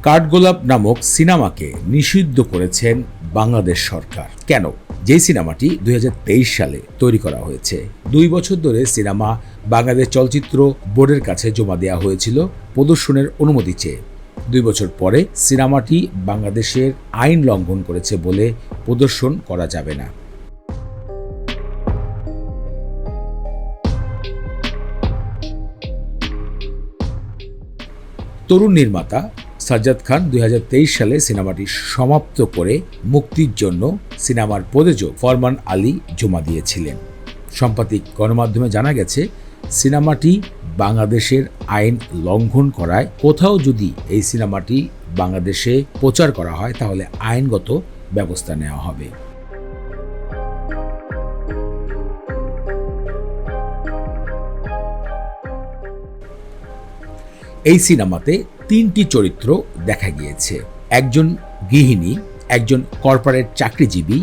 কাঠগোলাপ নামক সিনেমাকে নিষিদ্ধ করেছেন বাংলাদেশ সরকার। কেন? যেই সিনেমাটি 2023 সালে তৈরি করা হয়েছে। 2 বছর ধরে সিনেমা বাংলাদেশ চলচ্চিত্র বোর্ডের কাছে জমা দেওয়া হয়েছিল প্রদর্শনের অনুমতি চেয়ে। 2 বছর পরে সিনেমাটি বাংলাদেশের আইন লঙ্ঘন করেছে বলে প্রদর্শন করা যাবে না। তরুণ নির্মাতা সাজ্জাদ খান 2023 সালে সিনেমাটি সমাপ্ত করে মুক্তির জন্য সিনেমার প্রযোজক ফরমান আলী জমা দিয়েছিলেন। সাম্প্রতিক গণমাধ্যমে জানা গেছে, সিনেমাটি বাংলাদেশের আইন লঙ্ঘন করায় কোথাও যদি এই সিনেমাটি বাংলাদেশে প্রচার করা হয় তাহলে আইনগত ব্যবস্থা নেওয়া হবে। এই সিনেমাতে 3টি চরিত্র দেখা গিয়েছে। একজন গৃহিণী, একজন কর্পোরেট চাকরিজীবী,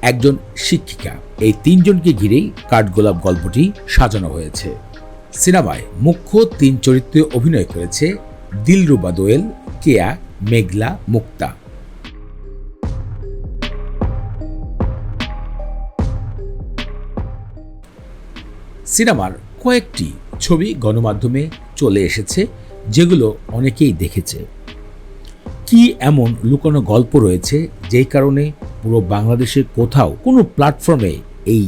একজন শিক্ষিকা। এই 3 জনকে ঘিরেই কাঠগোলাপ গল্পটি সাজানো হয়েছে। সিনেমায় মুখ্য 3 চরিত্রে অভিনয় করেছে দিলরুবা দোয়েল, কেয়া, মেঘলা, মুক্তা। সিনেমার কয়েকটি ছবি গণমাধ্যমে চলে এসেছে, যেগুলো অনেকেই দেখেছে। কি এমন লুকানো গল্প রয়েছে যেই কারণে পুরো বাংলাদেশে কোথাও কোনো প্ল্যাটফর্মে এই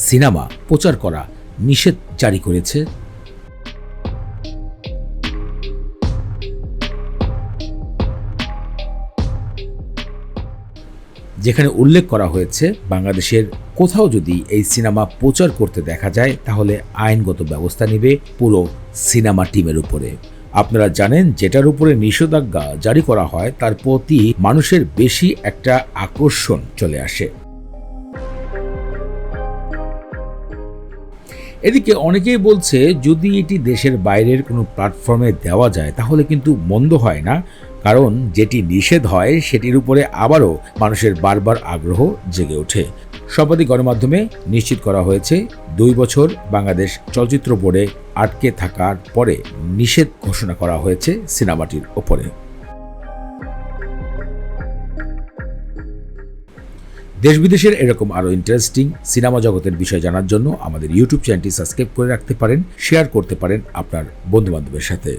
সিনেমা প্রচার করা নিষেধ জারি করেছে? যেখানে উল্লেখ করা হয়েছে, বাংলাদেশের কোথাও যদি এই সিনেমা প্রচার করতে দেখা যায় তাহলে আইনগত ব্যবস্থা নেবে পুরো সিনেমা টিমের উপরে। আপনারা জানেন, যেটার উপরে নিষেধাজ্ঞা জারি করা হয় তার প্রতি মানুষের বেশি একটা আকর্ষণ চলে আসে। এদিকে অনেকেই বলছে, যদি এটি দেশের বাইরের কোনো প্ল্যাটফর্মে দেওয়া যায় তাহলে কিন্তু মন্দ হয় না, কারণ যেটি নিষেধ হয় সেটির উপরে আবারও মানুষের বারবার আগ্রহ জেগে ওঠে। সম্প্রতি গণমাধ্যমে নিশ্চিত করা হয়েছে, 2 বছর বাংলাদেশ চলচ্চিত্র বোর্ডে আটকে থাকার পরে নিষেধ ঘোষণা করা হয়েছে সিনেমাটির ওপরে। দেশ বিদেশের এরকম আরও ইন্টারেস্টিং সিনেমা জগতের বিষয় জানার জন্য আমাদের ইউটিউব চ্যানেলটি সাবস্ক্রাইব করে রাখতে পারেন, শেয়ার করতে পারেন আপনার বন্ধুবান্ধবের সাথে।